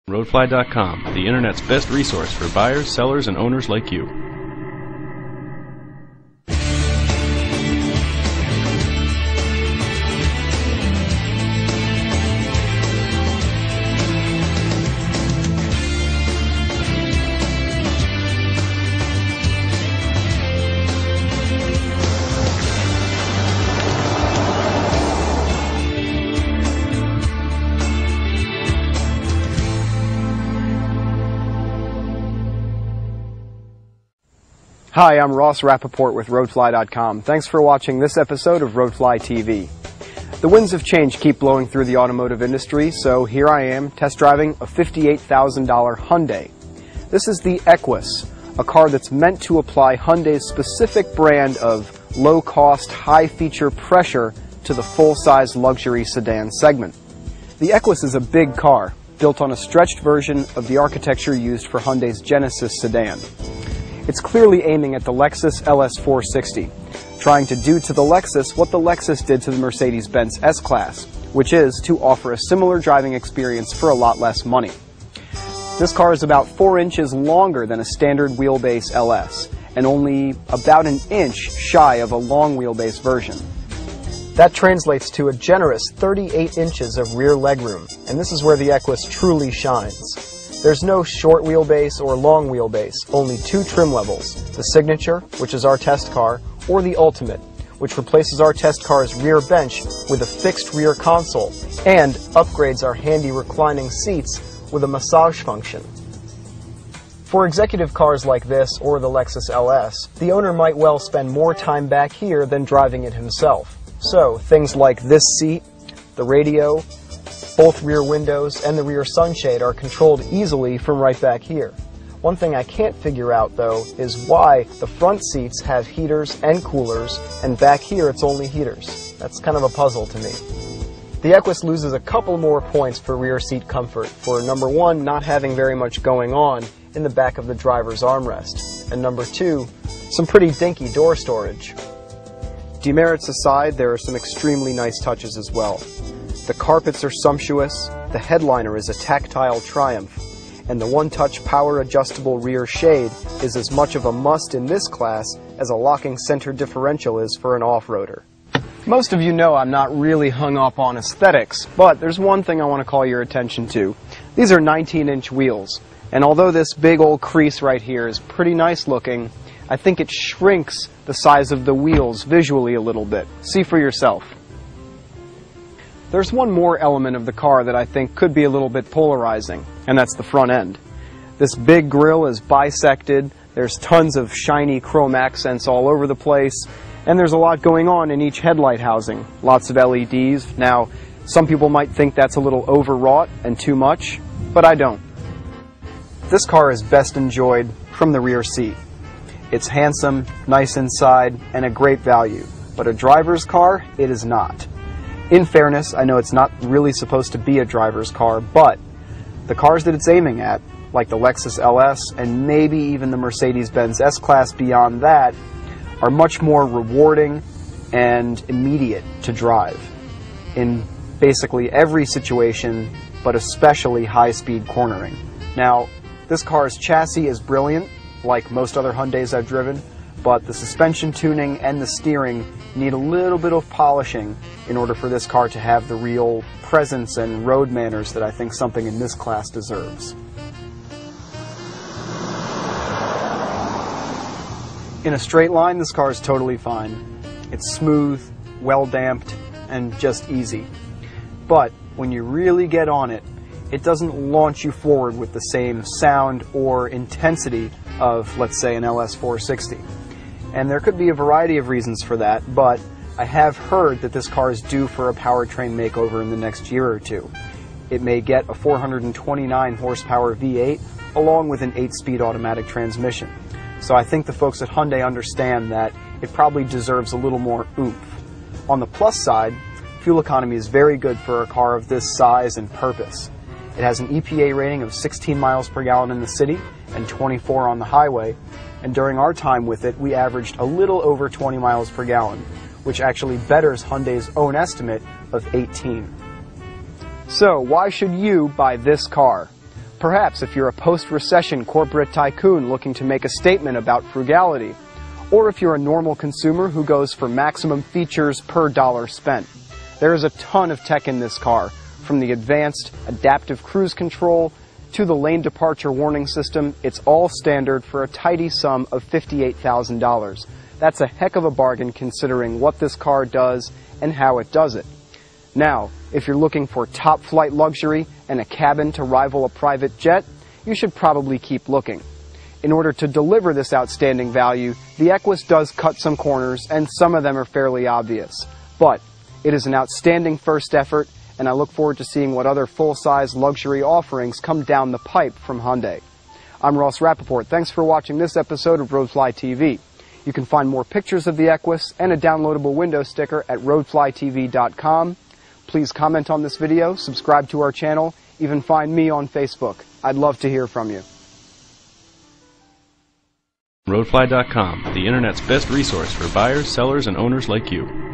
Roadfly.com, the internet's best resource for buyers, sellers, and owners like you. Hi, I'm Ross Rappaport with Roadfly.com. Thanks for watching this episode of Roadfly TV. The winds of change keep blowing through the automotive industry, so here I am test driving a $58,000 Hyundai. This is the Equus, a car that's meant to apply Hyundai's specific brand of low-cost, high-feature pressure to the full-size luxury sedan segment. The Equus is a big car, built on a stretched version of the architecture used for Hyundai's Genesis sedan. It's clearly aiming at the Lexus LS 460, trying to do to the Lexus what the Lexus did to the Mercedes-Benz S-Class, which is to offer a similar driving experience for a lot less money. This car is about 4 inches longer than a standard wheelbase LS, and only about an inch shy of a long wheelbase version. That translates to a generous 38 inches of rear legroom, and this is where the Equus truly shines. There's no short wheelbase or long wheelbase, only 2 trim levels, the Signature, which is our test car, or the Ultimate, which replaces our test car's rear bench with a fixed rear console and upgrades our handy reclining seats with a massage function. For executive cars like this or the Lexus LS, the owner might well spend more time back here than driving it himself. So things like this seat, the radio, both rear windows, and the rear sunshade are controlled easily from right back here. One thing I can't figure out, though, is why the front seats have heaters and coolers, and back here it's only heaters. That's kind of a puzzle to me. The Equus loses a couple more points for rear seat comfort for, number 1, not having very much going on in the back of the driver's armrest, and number 2, some pretty dinky door storage. Demerits aside, there are some extremely nice touches as well. The carpets are sumptuous, the headliner is a tactile triumph, and the one-touch power-adjustable rear shade is as much of a must in this class as a locking center differential is for an off-roader. Most of you know I'm not really hung up on aesthetics, but there's one thing I want to call your attention to. These are 19-inch wheels, and although this big old crease right here is pretty nice looking, I think it shrinks the size of the wheels visually a little bit. See for yourself. There's one more element of the car that I think could be a little bit polarizing, and that's the front end. This big grille is bisected, there's tons of shiny chrome accents all over the place, and there's a lot going on in each headlight housing. Lots of LEDs. Now, some people might think that's a little overwrought and too much, but I don't. This car is best enjoyed from the rear seat. It's handsome, nice inside, and a great value, but a driver's car, it is not. In fairness, I know it's not really supposed to be a driver's car, but the cars that it's aiming at, like the Lexus LS and maybe even the Mercedes-Benz S-Class beyond that, are much more rewarding and immediate to drive in basically every situation, but especially high-speed cornering. Now, this car's chassis is brilliant, like most other Hyundais I've driven, but the suspension tuning and the steering need a little bit of polishing in order for this car to have the real presence and road manners that I think something in this class deserves. In a straight line, this car is totally fine. It's smooth, well damped, and just easy. But when you really get on it, it doesn't launch you forward with the same sound or intensity of, let's say, an LS 460. And there could be a variety of reasons for that, but I have heard that this car is due for a powertrain makeover in the next year or two. It may get a 429 horsepower V8 along with an 8-speed automatic transmission. So I think the folks at Hyundai understand that it probably deserves a little more oomph. On the plus side, fuel economy is very good for a car of this size and purpose. It has an EPA rating of 16 miles per gallon in the city and 24 on the highway, and during our time with it, we averaged a little over 20 miles per gallon, which actually betters Hyundai's own estimate of 18. So why should you buy this car? Perhaps if you're a post-recession corporate tycoon looking to make a statement about frugality, or if you're a normal consumer who goes for maximum features per dollar spent. There is a ton of tech in this car, from the advanced adaptive cruise control to the lane departure warning system. It's all standard for a tidy sum of $58,000. That's a heck of a bargain considering what this car does and how it does it. Now, if you're looking for top-flight luxury and a cabin to rival a private jet, you should probably keep looking. In order to deliver this outstanding value, the Equus does cut some corners, and some of them are fairly obvious. But it is an outstanding first effort, and I look forward to seeing what other full-size luxury offerings come down the pipe from Hyundai. I'm Ross Rappaport. Thanks for watching this episode of Roadfly TV. You can find more pictures of the Equus and a downloadable window sticker at roadflytv.com. Please comment on this video, subscribe to our channel, even find me on Facebook. I'd love to hear from you. Roadfly.com, the internet's best resource for buyers, sellers, and owners like you.